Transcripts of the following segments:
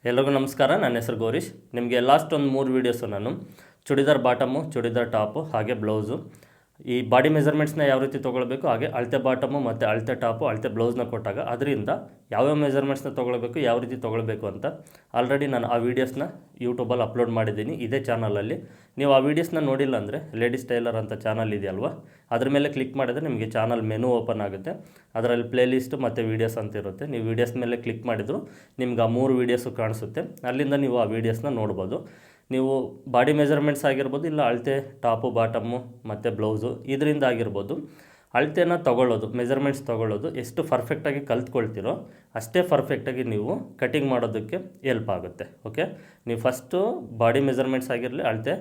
ಎಲ್ಲರಿಗೂ ನಮಸ್ಕಾರ. ನನ್ನ ಹೆಸರು ಗೌರೀಶ್. ನಿಮಗೆ ಲಾಸ್ಟ್ ಒಂದು 3 ವೀಡಿಯೋಸು ನಾನು ಚೂಡಿದಾರ್ ಬಾಟಮು, ಚೂಡಿದಾರ್ ಟಾಪು, ಹಾಗೆ ಬ್ಲೌಸು, ಈ ಬಾಡಿ ಮೆಜರ್ಮೆಂಟ್ಸ್ನ ಯಾವ ರೀತಿ ತೊಗೊಳ್ಬೇಕು, ಹಾಗೆ ಅಳತೆ ಬಾಟಮು ಮತ್ತು ಅಳತೆ ಟಾಪು, ಅಳತೆ ಬ್ಲೌಸ್ನ ಕೊಟ್ಟಾಗ ಅದರಿಂದ ಯಾವ್ಯಾವ ಮೆಜರ್ಮೆಂಟ್ಸ್ನ ತೊಗೊಳ್ಬೇಕು, ಯಾವ ರೀತಿ ತೊಗೊಳ್ಬೇಕು ಅಂತ ಆಲ್ರೆಡಿ ನಾನು ಆ ವೀಡಿಯೋಸ್ನ ಯೂಟ್ಯೂಬಲ್ಲಿ ಅಪ್ಲೋಡ್ ಮಾಡಿದ್ದೀನಿ ಇದೇ ಚಾನಲಲ್ಲಿ. ನೀವು ಆ ವೀಡಿಯೋಸ್ನ ನೋಡಿಲ್ಲ ಅಂದರೆ ಲೇಡೀಸ್ ಟೈಲರ್ ಅಂತ ಚಾನಲ್ ಇದೆಯಲ್ವ, ಅದ್ರ ಮೇಲೆ ಕ್ಲಿಕ್ ಮಾಡಿದರೆ ನಿಮಗೆ ಚಾನಲ್ ಮೆನು ಓಪನ್ ಆಗುತ್ತೆ. ಅದರಲ್ಲಿ ಪ್ಲೇ ಲಿಸ್ಟು ಮತ್ತು ವೀಡಿಯೋಸ್ ಅಂತ ಇರುತ್ತೆ. ನೀವು ವೀಡಿಯೋಸ್ ಮೇಲೆ ಕ್ಲಿಕ್ ಮಾಡಿದ್ರು ನಿಮ್ಗೆ ಆ 3 ವೀಡಿಯೋಸು ಕಾಣಿಸುತ್ತೆ. ಅಲ್ಲಿಂದ ನೀವು ಆ ವೀಡಿಯೋಸ್ನ ನೋಡ್ಬೋದು. ನೀವು ಬಾಡಿ ಮೆಜರ್ಮೆಂಟ್ಸ್ ಆಗಿರ್ಬೋದು, ಇಲ್ಲ ಅಳತೆ ಟಾಪು, ಬಾಟಮ್ಮು ಮತ್ತು ಬ್ಲೌಸು ಇದರಿಂದ ಆಗಿರ್ಬೋದು. ಅಳತೆನ ತೊಗೊಳ್ಳೋದು, ಮೆಜರ್ಮೆಂಟ್ಸ್ ತೊಗೊಳ್ಳೋದು ಎಷ್ಟು ಪರ್ಫೆಕ್ಟಾಗಿ ಕಲ್ತ್ಕೊಳ್ತೀರೋ ಅಷ್ಟೇ ಪರ್ಫೆಕ್ಟಾಗಿ ನೀವು ಕಟಿಂಗ್ ಮಾಡೋದಕ್ಕೆ ಹೆಲ್ಪ್ ಆಗುತ್ತೆ. ಓಕೆ, ನೀವು ಫಸ್ಟು ಬಾಡಿ ಮೆಜರ್ಮೆಂಟ್ಸ್ ಆಗಿರಲಿ, ಅಳತೆ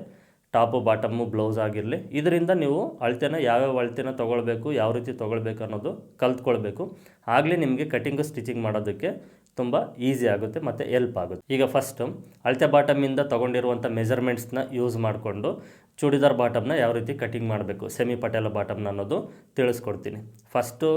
ಟಾಪು, ಬಾಟಮ್ಮು, ಬ್ಲೌಸ್ ಆಗಿರಲಿ, ಇದರಿಂದ ನೀವು ಅಳತೆನ ಯಾವ್ಯಾವ ಅಳತೆನ ತೊಗೊಳ್ಬೇಕು, ಯಾವ ರೀತಿ ತೊಗೊಳ್ಬೇಕು ಅನ್ನೋದು ಕಲ್ತ್ಕೊಳ್ಬೇಕು. ಆಗಲೇ ನಿಮಗೆ ಕಟಿಂಗು ಸ್ಟಿಚಿಂಗ್ ಮಾಡೋದಕ್ಕೆ ತುಂಬ ಈಸಿ ಆಗುತ್ತೆ ಮತ್ತು ಹೆಲ್ಪ್ ಆಗುತ್ತೆ. ಈಗ ಫಸ್ಟು ಅಳತೆ ಬಾಟಮಿಂದ ತೊಗೊಂಡಿರುವಂಥ ಮೆಜರ್ಮೆಂಟ್ಸ್ನ ಯೂಸ್ ಮಾಡಿಕೊಂಡು ಚೂಡಿದಾರ್ ಬಾಟಮ್ನ ಯಾವ ರೀತಿ ಕಟಿಂಗ್ ಮಾಡಬೇಕು, ಸೆಮಿ ಪಟೇಲ ಬಾಟಮ್ನ ಅನ್ನೋದು ತಿಳಿಸ್ಕೊಡ್ತೀನಿ. ಫಸ್ಟು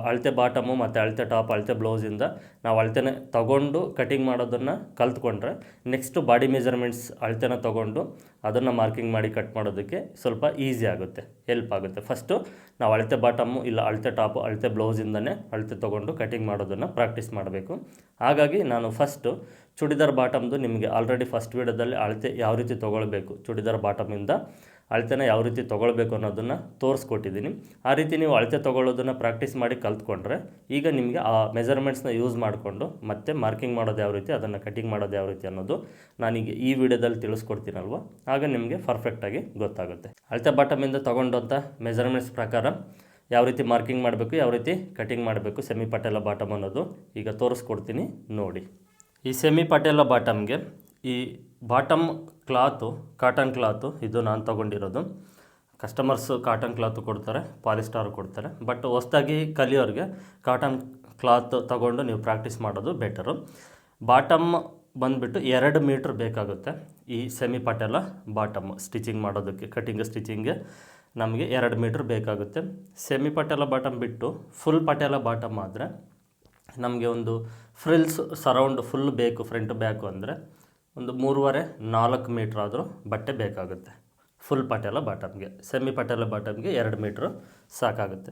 ಅಳತೆ ಬಾಟಮು ಮತ್ತು ಅಳತೆ ಟಾಪ್, ಅಳತೆ ಬ್ಲೌಸಿಂದ ನಾವು ಅಳತೆನ ತೊಗೊಂಡು ಕಟಿಂಗ್ ಮಾಡೋದನ್ನು ಕಲ್ತ್ಕೊಂಡ್ರೆ ನೆಕ್ಸ್ಟು ಬಾಡಿ ಮೆಜರ್ಮೆಂಟ್ಸ್ ಅಳತೆನ ತೊಗೊಂಡು ಅದನ್ನು ಮಾರ್ಕಿಂಗ್ ಮಾಡಿ ಕಟ್ ಮಾಡೋದಕ್ಕೆ ಸ್ವಲ್ಪ ಈಸಿ ಆಗುತ್ತೆ, ಹೆಲ್ಪ್ ಆಗುತ್ತೆ. ಫಸ್ಟು ನಾವು ಅಳತೆ ಬಾಟಮ್ಮು ಇಲ್ಲ ಅಳತೆ ಟಾಪು, ಅಳತೆ ಬ್ಲೌಸಿಂದನೇ ಅಳತೆ ತೊಗೊಂಡು ಕಟಿಂಗ್ ಮಾಡೋದನ್ನು ಪ್ರಾಕ್ಟೀಸ್ ಮಾಡಬೇಕು. ಹಾಗಾಗಿ ನಾನು ಫಸ್ಟು ಚೂಡಿದಾರ್ ಬಾಟಮ್ದು ನಿಮಗೆ ಆಲ್ರೆಡಿ ಫಸ್ಟ್ ವೀಡಿಯೋದಲ್ಲಿ ಅಳತೆ ಯಾವ ರೀತಿ ತೊಗೊಳ್ಬೇಕು, ಚೂಡಿದಾರ್ ಬಾಟಮಿಂದ ಅಳತೆನ ಯಾವ ರೀತಿ ತೊಗೊಳ್ಬೇಕು ಅನ್ನೋದನ್ನು ತೋರಿಸ್ಕೊಟ್ಟಿದ್ದೀನಿ. ಆ ರೀತಿ ನೀವು ಅಳತೆ ತೊಗೊಳ್ಳೋದನ್ನು ಪ್ರಾಕ್ಟೀಸ್ ಮಾಡಿ ಕಲ್ತ್ಕೊಂಡ್ರೆ ಈಗ ನಿಮಗೆ ಆ ಮೆಜರ್ಮೆಂಟ್ಸ್ನ ಯೂಸ್ ಮಾಡಿಕೊಂಡು ಮತ್ತೆ ಮಾರ್ಕಿಂಗ್ ಮಾಡೋದು ಯಾವ ರೀತಿ, ಅದನ್ನು ಕಟಿಂಗ್ ಮಾಡೋದು ಯಾವ ರೀತಿ ಅನ್ನೋದು ನಾನೀಗ ಈ ವಿಡಿಯೋದಲ್ಲಿ ತಿಳಿಸ್ಕೊಡ್ತೀನಲ್ವ, ಆಗ ನಿಮಗೆ ಪರ್ಫೆಕ್ಟಾಗಿ ಗೊತ್ತಾಗುತ್ತೆ. ಅಳತೆ ಬಾಟಮಿಂದ ತೊಗೊಂಡಂಥ ಮೆಜರ್ಮೆಂಟ್ಸ್ ಪ್ರಕಾರ ಯಾವ ರೀತಿ ಮಾರ್ಕಿಂಗ್ ಮಾಡಬೇಕು, ಯಾವ ರೀತಿ ಕಟಿಂಗ್ ಮಾಡಬೇಕು ಸೆಮಿ ಪಟೇಲ ಬಾಟಮ್ ಅನ್ನೋದು ಈಗ ತೋರಿಸ್ಕೊಡ್ತೀನಿ ನೋಡಿ. ಈ ಸೆಮಿ ಪಟೇಲ ಬಾಟಮ್ಗೆ ಈ ಬಾಟಮ್ ಕ್ಲಾತು ಕಾಟನ್ ಕ್ಲಾತು ಇದು ನಾನು ತೊಗೊಂಡಿರೋದು. ಕಸ್ಟಮರ್ಸು ಕಾಟನ್ ಕ್ಲಾತು ಕೊಡ್ತಾರೆ, ಪಾಲಿಸ್ಟಾರ್ ಕೊಡ್ತಾರೆ. ಬಟ್ ಹೊಸದಾಗಿ ಕಲಿಯೋರಿಗೆ ಕಾಟನ್ ಕ್ಲಾತ್ ತೊಗೊಂಡು ನೀವು ಪ್ರಾಕ್ಟೀಸ್ ಮಾಡೋದು ಬೆಟರು. ಬಾಟಮ್ ಬಂದುಬಿಟ್ಟು 2 ಮೀಟ್ರ್ ಬೇಕಾಗುತ್ತೆ ಈ ಸೆಮಿ ಪಟೇಲ ಬಾಟಮ್ ಸ್ಟಿಚಿಂಗ್ ಮಾಡೋದಕ್ಕೆ. ಕಟಿಂಗ್ ಸ್ಟಿಚಿಂಗ್ಗೆ ನಮಗೆ 2 ಮೀಟ್ರ್ ಬೇಕಾಗುತ್ತೆ. ಸೆಮಿ ಪಟೇಲ ಬಾಟಮ್ ಬಿಟ್ಟು ಫುಲ್ ಪಟೇಲ ಬಾಟಮ್ ಆದರೆ ನಮಗೆ ಒಂದು ಫ್ರಿಲ್ಸ್ ಸರೌಂಡ್ ಫುಲ್ ಬೇಕು, ಫ್ರಂಟ್ ಬ್ಯಾಕು ಅಂದರೆ ಒಂದು 3.5-4 ಮೀಟ್ರ್ ಆದರೂ ಬಟ್ಟೆ ಬೇಕಾಗುತ್ತೆ ಫುಲ್ ಪಟೇಲ ಬಾಟಮ್ಗೆ. ಸೆಮಿ ಪಟೇಲ ಬಾಟಮ್ಗೆ 2 ಮೀಟ್ರ್ ಸಾಕಾಗುತ್ತೆ.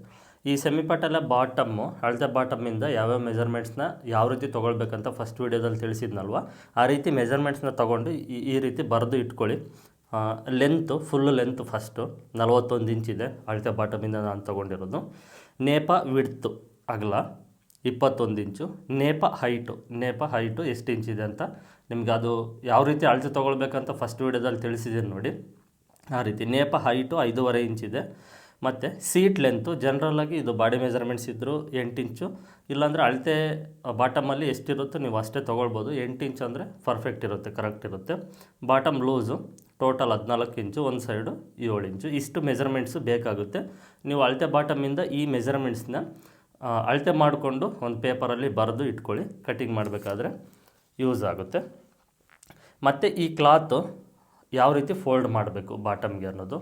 ಈ ಸೆಮಿ ಪಟೇಲ ಬಾಟಮ್ಮು ಅಳತೆ ಬಾಟಮಿಂದ ಯಾವ್ಯಾವ ಮೆಜರ್ಮೆಂಟ್ಸ್ನ ಯಾವ ರೀತಿ ತೊಗೊಳ್ಬೇಕಂತ ಫಸ್ಟ್ ವೀಡಿಯೋದಲ್ಲಿ ತಿಳಿಸಿದ್ನಲ್ವ, ಆ ರೀತಿ ಮೆಜರ್ಮೆಂಟ್ಸ್ನ ತೊಗೊಂಡು ಈ ರೀತಿ ಬರೆದು ಇಟ್ಕೊಳ್ಳಿ. ಲೆಂತು ಫುಲ್ ಲೆಂತ್ ಫಸ್ಟು 41 ಇಂಚಿದೆ ಅಳತೆ ಬಾಟಮಿಂದ ನಾನು ತೊಗೊಂಡಿರೋದು. ನೇಪ ವಿಡ್ತು ಅಗಲ 21 ಇಂಚು. ನೇಪ ಹೈಟು ಎಷ್ಟು ಇಂಚಿದೆ ಅಂತ ನಿಮ್ಗೆ ಅದು ಯಾವ ರೀತಿ ಅಳತೆ ತೊಗೊಳ್ಬೇಕಂತ ಫಸ್ಟ್ ವೀಡಿಯೋದಲ್ಲಿ ತಿಳಿಸಿದ್ದೀನಿ ನೋಡಿ. ಆ ರೀತಿ ನೇಪ ಹೈಟು 5.5 ಇಂಚಿದೆ. ಮತ್ತು ಸೀಟ್ ಲೆಂತು ಜನರಲ್ಲಾಗಿ ಇದು ಬಾಡಿ ಮೆಜರ್ಮೆಂಟ್ಸ್ ಇದ್ದರೂ 8 ಇಂಚು, ಇಲ್ಲಾಂದರೆ ಅಳತೆ ಬಾಟಮಲ್ಲಿ ಎಷ್ಟಿರುತ್ತೋ ನೀವು ಅಷ್ಟೇ ತೊಗೊಳ್ಬೋದು. 8 ಇಂಚ್ ಅಂದರೆ ಪರ್ಫೆಕ್ಟ್ ಇರುತ್ತೆ, ಕರೆಕ್ಟ್ ಇರುತ್ತೆ. ಬಾಟಮ್ ಲೂಸು ಟೋಟಲ್ 14 ಇಂಚು, ಒಂದು ಸೈಡು 7 ಇಂಚು. ಇಷ್ಟು ಮೆಜರ್ಮೆಂಟ್ಸು ಬೇಕಾಗುತ್ತೆ. ನೀವು ಅಳತೆ ಬಾಟಮಿಂದ ಈ ಮೆಜರ್ಮೆಂಟ್ಸ್ನ ಅಳತೆ ಮಾಡಿಕೊಂಡು ಒಂದು ಪೇಪರಲ್ಲಿ ಬರೆದು ಇಟ್ಕೊಳ್ಳಿ, ಕಟಿಂಗ್ ಮಾಡಬೇಕಾದ್ರೆ ಯೂಸ್ ಆಗುತ್ತೆ. ಮತ್ತು ಈ ಕ್ಲಾತು ಯಾವ ರೀತಿ ಫೋಲ್ಡ್ ಮಾಡಬೇಕು ಬಾಟಮ್ಗೆ ಅನ್ನೋದು.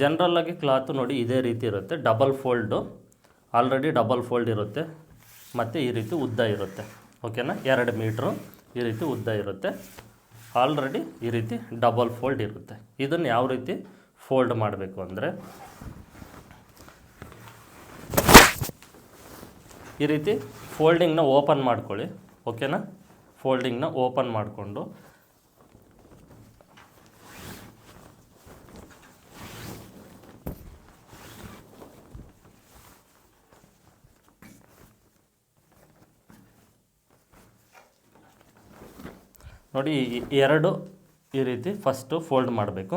ಜನರಲ್ಲಾಗಿ ಕ್ಲಾತು ನೋಡಿ ಇದೇ ರೀತಿ ಇರುತ್ತೆ, double fold, already double fold ಇರುತ್ತೆ ಮತ್ತು ಈ ರೀತಿ ಉದ್ದ ಇರುತ್ತೆ. ಓಕೆನಾ, 2 ಮೀಟ್ರು ಈ ರೀತಿ ಉದ್ದ ಇರುತ್ತೆ, ಆಲ್ರೆಡಿ ಈ ರೀತಿ ಡಬಲ್ ಫೋಲ್ಡ್ ಇರುತ್ತೆ. ಇದನ್ನು ಯಾವ ರೀತಿ ಫೋಲ್ಡ್ ಮಾಡಬೇಕು ಅಂದರೆ ಈ ರೀತಿ ಫೋಲ್ಡಿಂಗ್ನ ಓಪನ್ ಮಾಡ್ಕೊಳ್ಳಿ. ಓಕೆನಾ, ಫೋಲ್ಡಿಂಗ್ನ ಓಪನ್ ಮಾಡಿಕೊಂಡು ನೋಡಿ, 2 ಈ ರೀತಿ ಫಸ್ಟು ಫೋಲ್ಡ್ ಮಾಡಬೇಕು.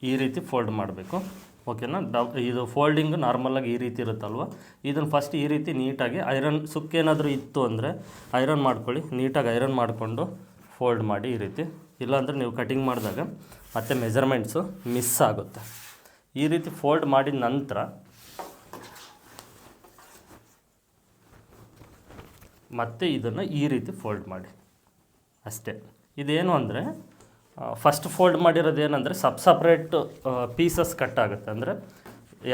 ಈ ರೀತಿ ಫೋಲ್ಡ್ ಮಾಡಬೇಕು. ಓಕೆನಾ, ಇದು ಫೋಲ್ಡಿಂಗ್ ನಾರ್ಮಲಾಗಿ ಈ ರೀತಿ ಇರುತ್ತಲ್ವ, ಇದನ್ನು ಫಸ್ಟ್ ಈ ರೀತಿ ನೀಟಾಗಿ ಐರನ್ ಸುಕ್ಕೇನಾದರೂ ಇತ್ತು ಅಂದರೆ ಐರನ್ ಮಾಡ್ಕೊಳ್ಳಿ. ನೀಟಾಗಿ ಐರನ್ ಮಾಡಿಕೊಂಡು ಫೋಲ್ಡ್ ಮಾಡಿ ಈ ರೀತಿ, ಇಲ್ಲಾಂದರೆ ನೀವು ಕಟಿಂಗ್ ಮಾಡಿದಾಗ ಮತ್ತೆ ಮೆಜರ್ಮೆಂಟ್ಸು ಮಿಸ್ ಆಗುತ್ತೆ. ಈ ರೀತಿ ಫೋಲ್ಡ್ ಮಾಡಿದ ನಂತರ ಮತ್ತೆ ಇದನ್ನು ಈ ರೀತಿ ಫೋಲ್ಡ್ ಮಾಡಿ ಅಷ್ಟೇ. ಇದೇನು ಅಂದರೆ ಫಸ್ಟ್ ಫೋಲ್ಡ್ ಮಾಡಿರೋದು ಏನಂದರೆ ಸಪ್ರೇಟ್ ಪೀಸಸ್ ಕಟ್ ಆಗುತ್ತೆ. ಅಂದರೆ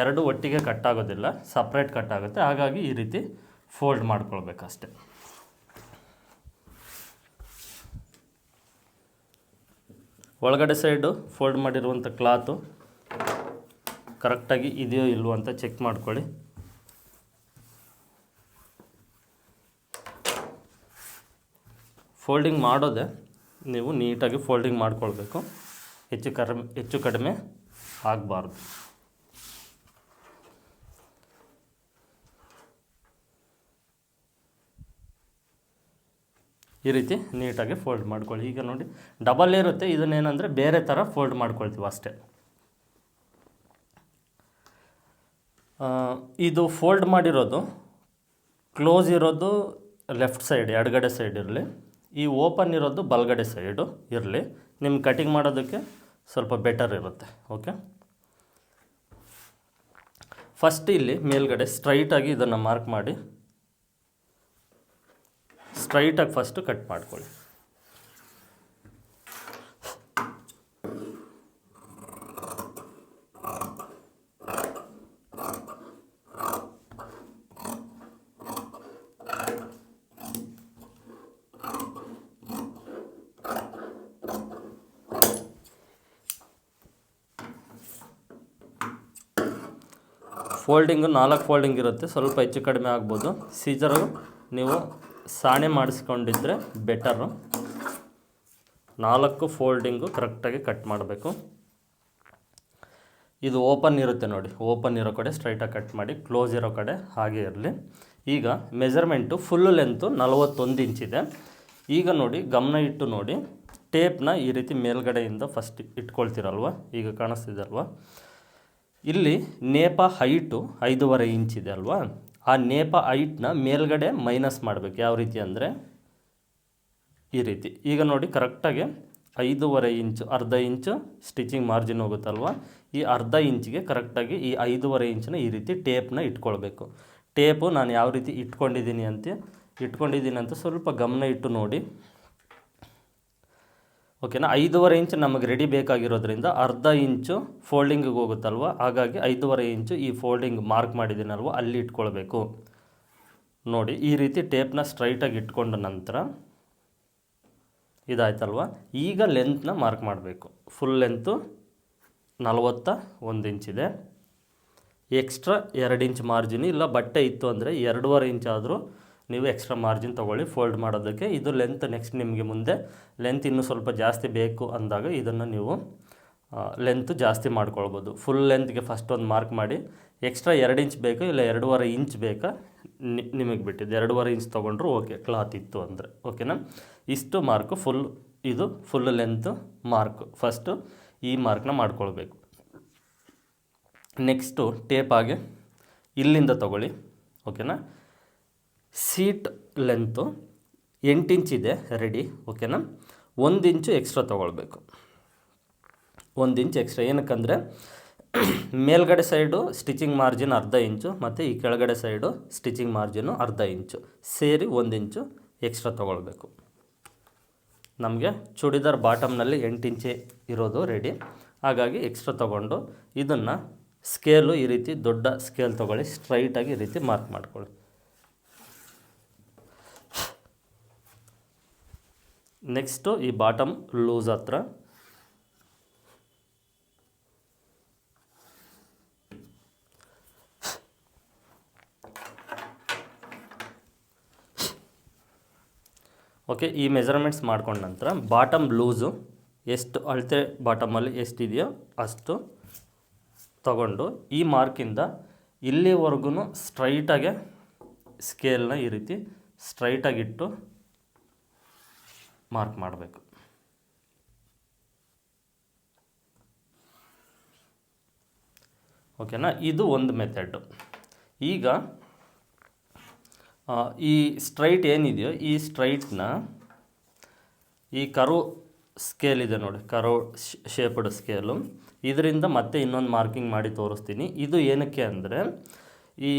ಎರಡು ಒಟ್ಟಿಗೆ ಕಟ್ಟಾಗೋದಿಲ್ಲ, ಸಪ್ರೇಟ್ ಕಟ್ಟಾಗುತ್ತೆ. ಹಾಗಾಗಿ ಈ ರೀತಿ ಫೋಲ್ಡ್ ಮಾಡ್ಕೊಳ್ಬೇಕಷ್ಟೆ. ಒಳಗಡೆ ಸೈಡು ಫೋಲ್ಡ್ ಮಾಡಿರುವಂಥ ಕ್ಲಾತು ಕರೆಕ್ಟಾಗಿ ಇದೆಯೋ ಇಲ್ವೋ ಅಂತ ಚೆಕ್ ಮಾಡ್ಕೊಳ್ಳಿ. ಫೋಲ್ಡಿಂಗ್ ಮಾಡೋದೇ ನೀವು ನೀಟಾಗಿ ಫೋಲ್ಡಿಂಗ್ ಮಾಡ್ಕೊಳ್ಬೇಕು, ಹೆಚ್ಚು ಕಡಿಮೆ ಆಗಬಾರ್ದು. ಈ ರೀತಿ ನೀಟಾಗಿ ಫೋಲ್ಡ್ ಮಾಡ್ಕೊಳ್ಳಿ. ಈಗ ನೋಡಿ ಡಬಲ್ ಇರುತ್ತೆ, ಇದನ್ನೇನೆಂದರೆ ಬೇರೆ ಥರ ಫೋಲ್ಡ್ ಮಾಡ್ಕೊಳ್ತೀವಿ ಅಷ್ಟೇ. ಇದು ಫೋಲ್ಡ್ ಮಾಡಿರೋದು ಕ್ಲೋಸ್ ಇರೋದು ಲೆಫ್ಟ್ ಸೈಡ್ ಎಡಗಡೆ ಸೈಡ್ ಇರಲಿ, ಈ ಓಪನ್ ಇರೋದು ಬಲಗಡೆ ಸೈಡು ಇರಲಿ. ನಿಮ್ಮ ಕಟಿಂಗ್ ಮಾಡೋದಕ್ಕೆ ಸ್ವಲ್ಪ ಬೆಟರ್ ಇರುತ್ತೆ. ಓಕೆ, ಫಸ್ಟ್ ಇಲ್ಲಿ ಮೇಲ್ಗಡೆ ಸ್ಟ್ರೈಟಾಗಿ ಇದನ್ನು ಮಾರ್ಕ್ ಮಾಡಿ ಸ್ಟ್ರೈಟಾಗಿ ಫಸ್ಟು ಕಟ್ ಮಾಡ್ಕೊಳ್ಳಿ. ಫೋಲ್ಡಿಂಗು 4 ಫೋಲ್ಡಿಂಗ್ ಇರುತ್ತೆ, ಸ್ವಲ್ಪ ಹೆಚ್ಚು ಕಡಿಮೆ ಆಗ್ಬೋದು. ಸೀಜರು ನೀವು ಸಾಣೆ ಮಾಡಿಸ್ಕೊಂಡಿದ್ರೆ ಬೆಟರು. 4 ಫೋಲ್ಡಿಂಗು ಕರೆಕ್ಟಾಗಿ ಕಟ್ ಮಾಡಬೇಕು. ಇದು ಓಪನ್ ಇರುತ್ತೆ ನೋಡಿ, ಓಪನ್ ಇರೋ ಕಡೆ ಸ್ಟ್ರೈಟಾಗಿ ಕಟ್ ಮಾಡಿ, ಕ್ಲೋಸ್ ಇರೋ ಕಡೆ ಹಾಗೆ ಇರಲಿ. ಈಗ ಮೆಜರ್ಮೆಂಟು ಫುಲ್ಲು ಲೆಂತು 41 ಇಂಚಿದೆ. ಈಗ ನೋಡಿ ಗಮನ ಇಟ್ಟು ನೋಡಿ, ಟೇಪ್ನ ಈ ರೀತಿ ಮೇಲ್ಗಡೆಯಿಂದ ಫಸ್ಟ್ ಇಟ್ಕೊಳ್ತೀರಲ್ವ, ಈಗ ಕಾಣಿಸ್ತಿದೆ ಅಲ್ವಾ, ಇಲ್ಲಿ ನೇಪ ಹೈಟು 5.5 ಇಂಚಿದೆ ಅಲ್ವಾ, ಆ ನೇಪ ಹೈಟ್ನ ಮೇಲ್ಗಡೆ ಮೈನಸ್ ಮಾಡಬೇಕು. ಯಾವ ರೀತಿ ಅಂದರೆ ಈ ರೀತಿ. ಈಗ ನೋಡಿ ಕರೆಕ್ಟಾಗಿ 5.5 ಇಂಚು, ಅರ್ಧ ಇಂಚು ಸ್ಟಿಚಿಂಗ್ ಮಾರ್ಜಿನ್ ಹೋಗುತ್ತಲ್ವ, ಈ ಅರ್ಧ ಇಂಚಿಗೆ ಕರೆಕ್ಟಾಗಿ ಈ 5.5 ಇಂಚನ್ನ ಈ ರೀತಿ ಟೇಪ್ನ ಇಟ್ಕೊಳ್ಬೇಕು. ಟೇಪು ನಾನು ಯಾವ ರೀತಿ ಇಟ್ಕೊಂಡಿದ್ದೀನಿ ಅಂತ ಸ್ವಲ್ಪ ಗಮನ ಇಟ್ಟು ನೋಡಿ. ಓಕೆನಾ, 5.5 ಇಂಚು ನಮಗೆ ರೆಡಿ ಬೇಕಾಗಿರೋದ್ರಿಂದ ಅರ್ಧ ಇಂಚು ಫೋಲ್ಡಿಂಗಿಗೆ ಹೋಗುತ್ತಲ್ವ, ಹಾಗಾಗಿ 5.5 ಇಂಚು ಈ ಫೋಲ್ಡಿಂಗ್ ಮಾರ್ಕ್ ಮಾಡಿದ್ದೀನಲ್ವ ಅಲ್ಲಿ ಇಟ್ಕೊಳ್ಬೇಕು. ನೋಡಿ ಈ ರೀತಿ ಟೇಪ್ನ ಸ್ಟ್ರೈಟಾಗಿ ಇಟ್ಕೊಂಡ ನಂತರ ಇದಾಯ್ತಲ್ವ, ಈಗ ಲೆಂತ್ನ ಮಾರ್ಕ್ ಮಾಡಬೇಕು. ಫುಲ್ ಲೆಂತು 41 ಇಂಚಿದೆ. ಎಕ್ಸ್ಟ್ರಾ 2 ಇಂಚ್ ಮಾರ್ಜಿನ್, ಇಲ್ಲ ಬಟ್ಟೆ ಇತ್ತು ಅಂದರೆ 2.5 ಇಂಚ್ ಆದರೂ ನೀವು ಎಕ್ಸ್ಟ್ರಾ ಮಾರ್ಜಿನ್ ತೊಗೊಳ್ಳಿ ಫೋಲ್ಡ್ ಮಾಡೋದಕ್ಕೆ. ಇದು ಲೆಂತ್ ನೆಕ್ಸ್ಟ್ ನಿಮಗೆ ಮುಂದೆ ಲೆಂತ್ ಇನ್ನೂ ಸ್ವಲ್ಪ ಜಾಸ್ತಿ ಬೇಕು ಅಂದಾಗ ಇದನ್ನು ನೀವು ಲೆಂತ್ ಜಾಸ್ತಿ ಮಾಡ್ಕೊಳ್ಬೋದು. ಫುಲ್ ಲೆಂತ್ಗೆ ಫಸ್ಟ್ ಒಂದು ಮಾರ್ಕ್ ಮಾಡಿ, ಎಕ್ಸ್ಟ್ರಾ 2 ಇಂಚ್ ಬೇಕು ಇಲ್ಲ 2.5 ಇಂಚ್ ಬೇಕಾ ನಿಮಗೆ ಬಿಟ್ಟಿದ್ದು. 2.5 ಇಂಚ್ ತೊಗೊಂಡ್ರು ಓಕೆ, ಕ್ಲಾತ್ ಇತ್ತು ಅಂದರೆ. ಓಕೆನಾ, ಇಷ್ಟು ಮಾರ್ಕು ಇದು ಫುಲ್ ಲೆಂತ್ ಮಾರ್ಕು. ಫಸ್ಟು ಈ ಮಾರ್ಕ್ನ ಮಾಡ್ಕೊಳ್ಬೇಕು. ನೆಕ್ಸ್ಟು ಟೇಪ್ ಹಾಗೆ ಇಲ್ಲಿಂದ ತೊಗೊಳ್ಳಿ. ಓಕೆನಾ, ಸೀಟ್ ಲೆಂತು 8 ಇಂಚ್ ಇದೆ ರೆಡಿ. ಓಕೆನಾ, 1 ಇಂಚು ಎಕ್ಸ್ಟ್ರಾ ತೊಗೊಳ್ಬೇಕು. 1 ಇಂಚ್ ಎಕ್ಸ್ಟ್ರಾ ಏನಕ್ಕಂದರೆ ಮೇಲ್ಗಡೆ ಸೈಡು ಸ್ಟಿಚಿಂಗ್ ಮಾರ್ಜಿನ್ ಅರ್ಧ ಇಂಚು ಮತ್ತು ಈ ಕೆಳಗಡೆ ಸೈಡು ಸ್ಟಿಚಿಂಗ್ ಮಾರ್ಜಿನು ಅರ್ಧ ಇಂಚು ಸೇರಿ 1 ಇಂಚು ಎಕ್ಸ್ಟ್ರಾ ತೊಗೊಳ್ಬೇಕು. ನಮಗೆ ಚೂಡಿದಾರ್ ಬಾಟಮ್ನಲ್ಲಿ 8 ಇಂಚೆ ಇರೋದು ರೆಡಿ, ಹಾಗಾಗಿ ಎಕ್ಸ್ಟ್ರಾ ತೊಗೊಂಡು ಇದನ್ನು ಸ್ಕೇಲು ಈ ರೀತಿ ದೊಡ್ಡ ಸ್ಕೇಲ್ ತೊಗೊಳ್ಳಿ, ಸ್ಟ್ರೈಟಾಗಿ ಈ ರೀತಿ ಮಾರ್ಕ್ ಮಾಡ್ಕೊಳ್ಳಿ. ನೆಕ್ಸ್ಟು ಈ ಬಾಟಮ್ ಲೂಸ್ ಹತ್ರ ಓಕೆ, ಈ ಮೆಜರ್ಮೆಂಟ್ಸ್ ಮಾಡ್ಕೊಂಡ ನಂತರ ಬಾಟಮ್ ಲೂಸು ಎಷ್ಟು ಅಳತೆ ಬಾಟಮಲ್ಲಿ ಎಷ್ಟಿದೆಯೋ ಅಷ್ಟು ತಗೊಂಡು ಈ ಮಾರ್ಕಿಂದ ಇಲ್ಲಿವರೆಗೂ ಸ್ಟ್ರೈಟಾಗೆ ಸ್ಕೇಲ್ನ ಈ ರೀತಿ ಸ್ಟ್ರೈಟಾಗಿಟ್ಟು ಮಾರ್ಕ್ ಮಾಡಬೇಕು. ಓಕೆನಾ, ಇದು ಒಂದು ಮೆಥಡು. ಈಗ ಈ ಸ್ಟ್ರೈಟ್ ಏನಿದೆಯೋ ಈ ಸ್ಟ್ರೈಟ್ನ ಈ ಕರ್ವ್ ಸ್ಕೇಲ್ ಇದೆ ನೋಡಿ, ಕರ್ವ್ ಶೇಪ್ಡ್ ಸ್ಕೇಲು, ಇದರಿಂದ ಮತ್ತೆ ಇನ್ನೊಂದು ಮಾರ್ಕಿಂಗ್ ಮಾಡಿ ತೋರಿಸ್ತೀನಿ. ಇದು ಏನಕ್ಕೆ ಅಂದರೆ ಈ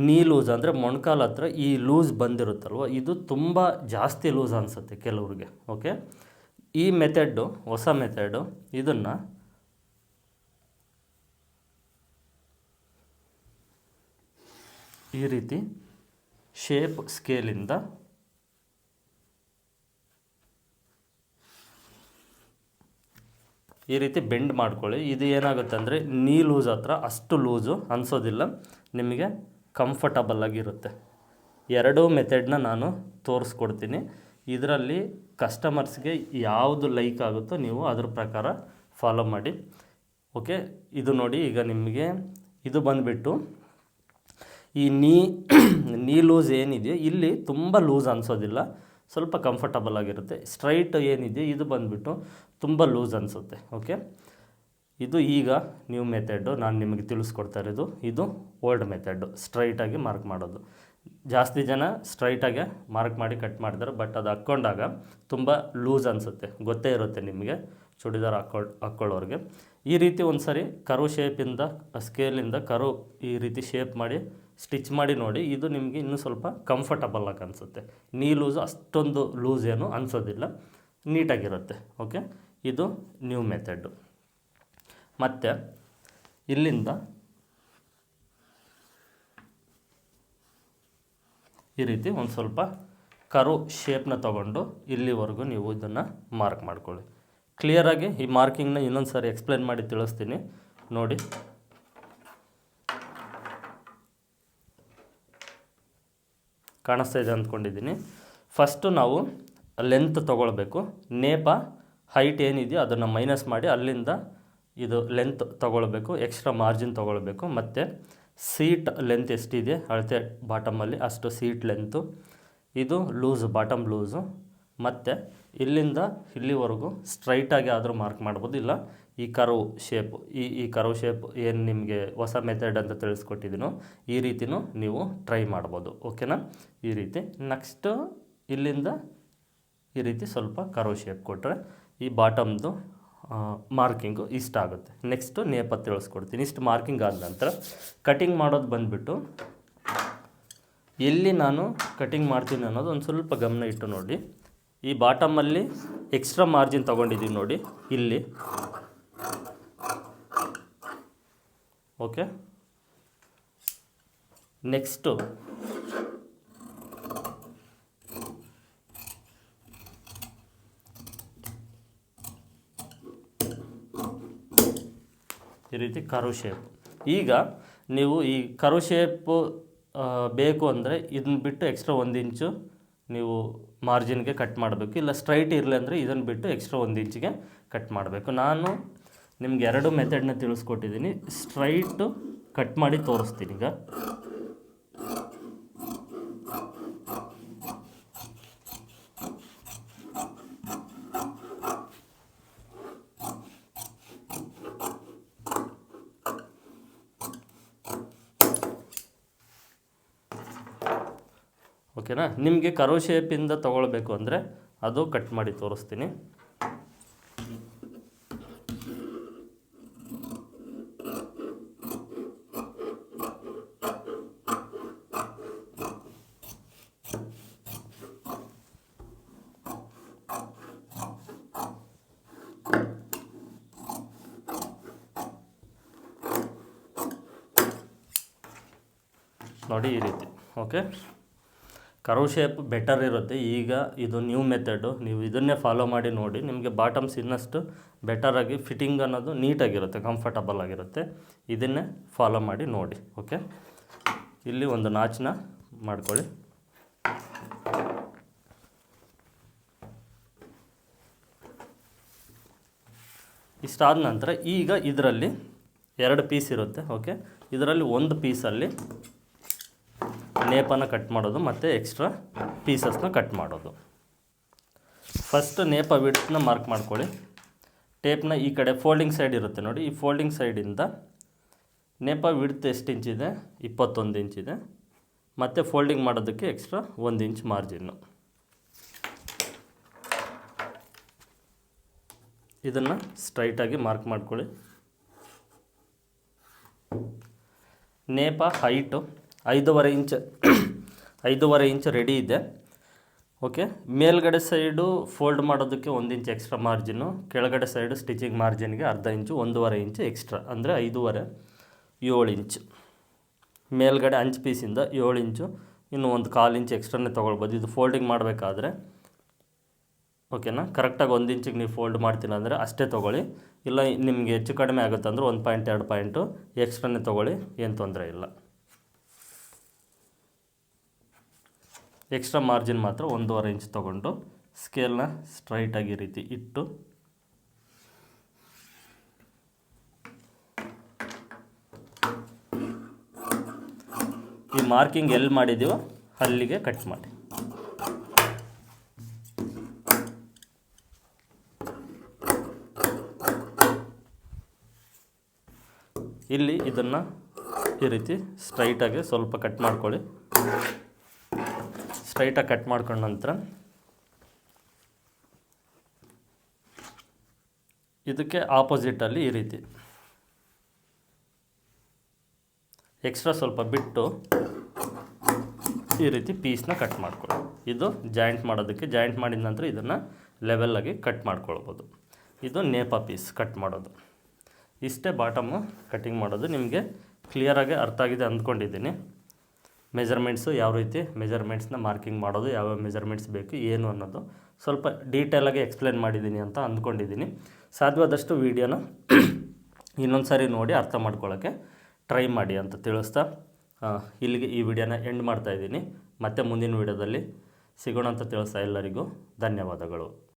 ನೀ ಲೂಸ್ ಅಂದರೆ ಮೊಣಕಾಲು ಹತ್ರ ಈ ಲೂಸ್ ಬಂದಿರುತ್ತಲ್ವ, ಇದು ತುಂಬ ಜಾಸ್ತಿ ಲೂಸ್ ಅನಿಸುತ್ತೆ ಕೆಲವ್ರಿಗೆ. ಓಕೆ, ಈ ಮೆಥಡು ಹೊಸ ಮೆಥಡು. ಇದನ್ನು ಈ ರೀತಿ ಶೇಪ್ ಸ್ಕೇಲಿಂದ ಈ ರೀತಿ ಬೆಂಡ್ ಮಾಡ್ಕೊಳ್ಳಿ. ಇದು ಏನಾಗುತ್ತೆ ಅಂದರೆ ನೀ ಲೂಸ್ ಹತ್ರ ಅಷ್ಟು ಲೂಸು ಅನಿಸೋದಿಲ್ಲ, ನಿಮಗೆ ಕಂಫರ್ಟಬಲ್ ಆಗಿರುತ್ತೆ. ಎರಡೂ ಮೆಥಡ್ನ ನಾನು ತೋರಿಸ್ಕೊಡ್ತೀನಿ. ಇದರಲ್ಲಿ ಕಸ್ಟಮರ್ಸ್ಗೆ ಯಾವುದು ಲೈಕ್ ಆಗುತ್ತೋ ನೀವು ಅದ್ರ ಪ್ರಕಾರ ಫಾಲೋ ಮಾಡಿ. ಓಕೆ, ಇದು ನೋಡಿ, ಈಗ ನಿಮಗೆ ಇದು ಬಂದುಬಿಟ್ಟು ಈ ನೀ ಲೂಸ್ ಏನಿದೆಯೋ ಇಲ್ಲಿ ತುಂಬ ಲೂಸ್ ಅನಿಸೋದಿಲ್ಲ, ಸ್ವಲ್ಪ ಕಂಫರ್ಟಬಲ್ ಆಗಿರುತ್ತೆ. ಸ್ಟ್ರೈಟ್ ಏನಿದೆ ಇದು ಬಂದುಬಿಟ್ಟು ತುಂಬ ಲೂಸ್ ಅನಿಸುತ್ತೆ. ಓಕೆ, ಇದು ಈಗ ನ್ಯೂ ಮೆಥಡು ನಾನು ನಿಮಗೆ ತಿಳಿಸ್ಕೊಡ್ತಾ ಇರೋದು. ಇದು ಓಲ್ಡ್ ಮೆಥಡು, ಸ್ಟ್ರೈಟಾಗಿ ಮಾರ್ಕ್ ಮಾಡೋದು. ಜಾಸ್ತಿ ಜನ ಸ್ಟ್ರೈಟಾಗೆ ಮಾರ್ಕ್ ಮಾಡಿ ಕಟ್ ಮಾಡಿದ್ದಾರೆ, ಬಟ್ ಅದು ಹಾಕ್ಕೊಂಡಾಗ ತುಂಬ ಲೂಸ್ ಅನಿಸುತ್ತೆ, ಗೊತ್ತೇ ಇರುತ್ತೆ ನಿಮಗೆ ಚೂಡಿದಾರ್ ಹಾಕ್ಕೊಳ್ಳೋರಿಗೆ. ಈ ರೀತಿ ಒಂದು ಸರಿ ಕರು ಶೇಪಿಂದ ಸ್ಕೇಲಿಂದ ಕರು ಈ ರೀತಿ ಶೇಪ್ ಮಾಡಿ ಸ್ಟಿಚ್ ಮಾಡಿ ನೋಡಿ. ಇದು ನಿಮಗೆ ಇನ್ನೂ ಸ್ವಲ್ಪ ಕಂಫರ್ಟಬಲ್ ಆಗಿ ಅನಿಸುತ್ತೆ. ನೀ ಲೂಸು ಅಷ್ಟೊಂದು ಲೂಸ್ ಏನು ಅನಿಸೋದಿಲ್ಲ, ನೀಟಾಗಿರುತ್ತೆ. ಓಕೆ, ಇದು ನ್ಯೂ ಮೆಥಡು. ಮತ್ತು ಇಲ್ಲಿಂದ ಈ ರೀತಿ ಒಂದು ಸ್ವಲ್ಪ ಕರು ಶೇಪ್ನ ತೊಗೊಂಡು ಇಲ್ಲಿವರೆಗೂ ನೀವು ಇದನ್ನು ಮಾರ್ಕ್ ಮಾಡ್ಕೊಳ್ಳಿ. ಕ್ಲಿಯರಾಗಿ ಈ ಮಾರ್ಕಿಂಗ್ನ ಇನ್ನೊಂದು ಸಾರಿ ಎಕ್ಸ್ಪ್ಲೇನ್ ಮಾಡಿ ತಿಳಿಸ್ತೀನಿ ನೋಡಿ. ಕಾಣಿಸ್ತಾ ಇದೆ ಅಂದ್ಕೊಂಡಿದ್ದೀನಿ. ಫಸ್ಟು ನಾವು ಲೆಂತ್ ತೊಗೊಳ್ಬೇಕು. ನೇಪ ಹೈಟ್ ಏನಿದೆಯೋ ಅದನ್ನು ಮೈನಸ್ ಮಾಡಿ ಅಲ್ಲಿಂದ ಇದು ಲೆಂತ್ ತೊಗೊಳ್ಬೇಕು, ಎಕ್ಸ್ಟ್ರಾ ಮಾರ್ಜಿನ್ ತೊಗೊಳ್ಬೇಕು. ಮತ್ತು ಸೀಟ್ ಲೆಂತ್ ಎಷ್ಟಿದೆ ಅಳತೆ ಬಾಟಮಲ್ಲಿ ಅಷ್ಟು ಸೀಟ್ ಲೆಂತು. ಇದು ಲೂಸು, ಬಾಟಮ್ ಲೂಸು. ಮತ್ತು ಇಲ್ಲಿಂದ ಇಲ್ಲಿವರೆಗೂ ಸ್ಟ್ರೈಟಾಗಿ ಆದರೂ ಮಾರ್ಕ್ ಮಾಡ್ಬೋದು, ಇಲ್ಲ ಈ ಕರ್ವ್ ಶೇಪು, ಈ ಕರ್ವ್ ಶೇಪ್ ಏನು ನಿಮಗೆ ಹೊಸ ಮೆಥಡ್ ಅಂತ ತಿಳಿಸ್ಕೊಟ್ಟಿದ್ದೀನೋ ಈ ರೀತಿಯೂ ನೀವು ಟ್ರೈ ಮಾಡ್ಬೋದು. ಓಕೆನಾ, ಈ ರೀತಿ. ನೆಕ್ಸ್ಟು ಇಲ್ಲಿಂದ ಈ ರೀತಿ ಸ್ವಲ್ಪ ಕರ್ವ್ ಶೇಪ್ ಕೊಟ್ಟರೆ ಈ ಬಾಟಮ್ದು ಮಾರ್ಕಿಂಗು ಇಷ್ಟ ಆಗುತ್ತೆ. ನೆಕ್ಸ್ಟು ನೇಪ ತಿಳಿಸ್ಕೊಡ್ತೀನಿ. ಇಷ್ಟು ಮಾರ್ಕಿಂಗ್ ಆದ ನಂತರ ಕಟಿಂಗ್ ಮಾಡೋದು ಬಂದುಬಿಟ್ಟು ಎಲ್ಲಿ ನಾನು ಕಟಿಂಗ್ ಮಾಡ್ತೀನಿ ಅನ್ನೋದು ಒಂದು ಸ್ವಲ್ಪ ಗಮನ ಇಟ್ಟು ನೋಡಿ. ಈ ಬಾಟಮಲ್ಲಿ ಎಕ್ಸ್ಟ್ರಾ ಮಾರ್ಜಿನ್ ತೊಗೊಂಡಿದ್ದೀವಿ ನೋಡಿ ಇಲ್ಲಿ. ಓಕೆ, ನೆಕ್ಸ್ಟು ಈ ರೀತಿ ಕರ್ವ್ ಶೇಪ್. ಈಗ ನೀವು ಈ ಕರ್ವ್ ಶೇಪು ಬೇಕು ಅಂದರೆ ಇದನ್ನ ಬಿಟ್ಟು ಎಕ್ಸ್ಟ್ರಾ 1 ಇಂಚು ನೀವು ಮಾರ್ಜಿನ್ಗೆ ಕಟ್ ಮಾಡಬೇಕು, ಇಲ್ಲ ಸ್ಟ್ರೈಟ್ ಇರಲಿ ಅಂದರೆ ಇದನ್ನು ಬಿಟ್ಟು ಎಕ್ಸ್ಟ್ರಾ 1 ಇಂಚಿಗೆ ಕಟ್ ಮಾಡಬೇಕು. ನಾನು ನಿಮ್ಗೆ 2 ಮೆಥಡ್ನ ತಿಳಿಸ್ಕೊಟ್ಟಿದ್ದೀನಿ. ಸ್ಟ್ರೈಟು ಕಟ್ ಮಾಡಿ ತೋರಿಸ್ತೀನಿ ಈಗ. ಓಕೆನಾ, ನಿಮಗೆ ಕರ್ವ್ ಶೇಪಿಂದ ತೊಗೊಳ್ಬೇಕು ಅಂದರೆ ಅದು ಕಟ್ ಮಾಡಿ ತೋರಿಸ್ತೀನಿ. ನೋಡಿ ಈ ರೀತಿ. ಓಕೆ, ಕರ್ವ್ ಶೇಪ್ ಬೆಟರ್ ಇರುತ್ತೆ. ಈಗ ಇದು ನ್ಯೂ ಮೆಥಡು, ನೀವು ಇದನ್ನೇ ಫಾಲೋ ಮಾಡಿ ನೋಡಿ. ನಿಮಗೆ ಬಾಟಮ್ಸ್ ಇನ್ನಷ್ಟು ಬೆಟರಾಗಿ ಫಿಟ್ಟಿಂಗ್ ಅನ್ನೋದು ನೀಟಾಗಿರುತ್ತೆ, ಕಂಫರ್ಟಬಲ್ ಆಗಿರುತ್ತೆ. ಇದನ್ನೇ ಫಾಲೋ ಮಾಡಿ ನೋಡಿ. ಓಕೆ, ಇಲ್ಲಿ ಒಂದು ನಾಚನ್ನ ಮಾಡ್ಕೊಳ್ಳಿ. ಇಷ್ಟಾದ ನಂತರ ಈಗ ಇದರಲ್ಲಿ 2 ಪೀಸ್ ಇರುತ್ತೆ. ಓಕೆ, ಇದರಲ್ಲಿ ಒಂದು ಪೀಸಲ್ಲಿ ನೇಪನ ಕಟ್ ಮಾಡೋದು ಮತ್ತು ಎಕ್ಸ್ಟ್ರಾ ಪೀಸಸ್ನ ಕಟ್ ಮಾಡೋದು. ಫಸ್ಟ್ ನೇಪ ವಿಡ್ತ್ನ ಮಾರ್ಕ್ ಮಾಡ್ಕೊಳ್ಳಿ. ಟೇಪ್ನ ಈ ಕಡೆ ಫೋಲ್ಡಿಂಗ್ ಸೈಡ್ ಇರುತ್ತೆ ನೋಡಿ, ಈ ಫೋಲ್ಡಿಂಗ್ ಸೈಡಿಂದ ನೇಪ ವಿಡ್ತ್ ಎಷ್ಟು ಇಂಚಿದೆ, 21 ಇಂಚಿದೆ. ಮತ್ತು ಫೋಲ್ಡಿಂಗ್ ಮಾಡೋದಕ್ಕೆ ಎಕ್ಸ್ಟ್ರಾ 1 ಇಂಚ್ ಮಾರ್ಜಿನ್ನು. ಇದನ್ನು ಸ್ಟ್ರೈಟಾಗಿ ಮಾರ್ಕ್ ಮಾಡ್ಕೊಳ್ಳಿ. ನೇಪ ಹೈಟು 5.5 ಇಂಚ್ ರೆಡಿ ಇದೆ. ಓಕೆ, ಮೇಲ್ಗಡೆ ಸೈಡು ಫೋಲ್ಡ್ ಮಾಡೋದಕ್ಕೆ 1 ಇಂಚ್ ಎಕ್ಸ್ಟ್ರಾ ಮಾರ್ಜಿನ್ನು, ಕೆಳಗಡೆ ಸೈಡು ಸ್ಟಿಚಿಂಗ್ ಮಾರ್ಜಿನ್ಗೆ 1/2 ಇಂಚು, 1.5 ಇಂಚು ಎಕ್ಸ್ಟ್ರಾ, ಅಂದರೆ 5.5 7 ಇಂಚ್. ಮೇಲ್ಗಡೆ ಅಂಚು ಪೀಸಿಂದ 7 ಇಂಚು ಇನ್ನು ಒಂದು 1/4 ಇಂಚ್ ಎಕ್ಸ್ಟ್ರಾನೇ ತೊಗೊಳ್ಬೋದು. ಇದು ಫೋಲ್ಡಿಂಗ್ ಮಾಡಬೇಕಾದ್ರೆ ಓಕೆನಾ, ಕರೆಕ್ಟಾಗಿ 1 ಇಂಚಿಗೆ ನೀವು ಫೋಲ್ಡ್ ಮಾಡ್ತೀನಿ ಅಂದರೆ ಅಷ್ಟೇ ತೊಗೊಳ್ಳಿ. ಇಲ್ಲ ನಿಮಗೆ ಹೆಚ್ಚು ಕಡಿಮೆ ಆಗುತ್ತೆ ಅಂದರೆ 1 ಪಾಯಿಂಟ್ 2 ಪಾಯಿಂಟು ಎಕ್ಸ್ಟ್ರಾನೇ ತೊಗೊಳ್ಳಿ, ಏನು ತೊಂದರೆ ಇಲ್ಲ. ಎಕ್ಸ್ಟ್ರಾ ಮಾರ್ಜಿನ್ ಮಾತ್ರ 1.5 ಇಂಚ್ ತೊಗೊಂಡು ಸ್ಕೇಲ್ನ ಸ್ಟ್ರೈಟಾಗಿ ಈ ರೀತಿ ಇಟ್ಟು ಈ ಮಾರ್ಕಿಂಗ್ ಎಲ್ಲಿ ಮಾಡಿದ್ದೀವೋ ಅಲ್ಲಿಗೆ ಕಟ್ ಮಾಡಿ. ಇಲ್ಲಿ ಇದನ್ನು ಈ ರೀತಿ ಸ್ಟ್ರೈಟಾಗಿ ಸ್ವಲ್ಪ ಕಟ್ ಮಾಡ್ಕೊಳ್ಳಿ. ಸ್ಟ್ರೈಟಾಗಿ ಕಟ್ ಮಾಡ್ಕೊಂಡ ನಂತರ ಇದಕ್ಕೆ ಆಪೋಸಿಟಲ್ಲಿ ಈ ರೀತಿ ಎಕ್ಸ್ಟ್ರಾ ಸ್ವಲ್ಪ ಬಿಟ್ಟು ಈ ರೀತಿ ಪೀಸ್ನ ಕಟ್ ಮಾಡ್ಕೊಳ್ಳಿ. ಇದು ಜಾಯಿಂಟ್ ಮಾಡೋದಕ್ಕೆ. ಜಾಯಿಂಟ್ ಮಾಡಿದ ನಂತರ ಇದನ್ನು ಲೆವೆಲ್ಲಾಗಿ ಕಟ್ ಮಾಡ್ಕೊಳ್ಬೋದು. ಇದು ನೇಪ ಪೀಸ್ ಕಟ್ ಮಾಡೋದು. ಇಷ್ಟೇ ಬಾಟಮು ಕಟ್ಟಿಂಗ್ ಮಾಡೋದು. ನಿಮಗೆ ಕ್ಲಿಯರಾಗಿ ಅರ್ಥ ಆಗಿದೆ ಅಂದ್ಕೊಂಡಿದ್ದೀನಿ. ಮೆಜರ್ಮೆಂಟ್ಸು ಯಾವ ರೀತಿ ಮೆಜರ್ಮೆಂಟ್ಸ್ನ ಮಾರ್ಕಿಂಗ್ ಮಾಡೋದು, ಯಾವ್ಯಾವ ಮೆಜರ್ಮೆಂಟ್ಸ್ ಬೇಕು ಏನು ಅನ್ನೋದು ಸ್ವಲ್ಪ ಡೀಟೇಲಾಗಿ ಎಕ್ಸ್ಪ್ಲೇನ್ ಮಾಡಿದ್ದೀನಿ ಅಂತ ಅಂದ್ಕೊಂಡಿದ್ದೀನಿ. ಸಾಧ್ಯವಾದಷ್ಟು ವೀಡಿಯೋನ ಇನ್ನೊಂದು ಸಾರಿ ನೋಡಿ ಅರ್ಥ ಮಾಡ್ಕೊಳ್ಳೋಕ್ಕೆ ಟ್ರೈ ಮಾಡಿ ಅಂತ ತಿಳಿಸ್ತಾ ಇಲ್ಲಿಗೆ ಈ ವಿಡಿಯೋನ ಎಂಡ್ ಮಾಡ್ತಾಯಿದ್ದೀನಿ. ಮತ್ತೆ ಮುಂದಿನ ವೀಡಿಯೋದಲ್ಲಿ ಸಿಗೋಣ ಅಂತ ತಿಳಿಸ್ತಾ ಎಲ್ಲರಿಗೂ ಧನ್ಯವಾದಗಳು.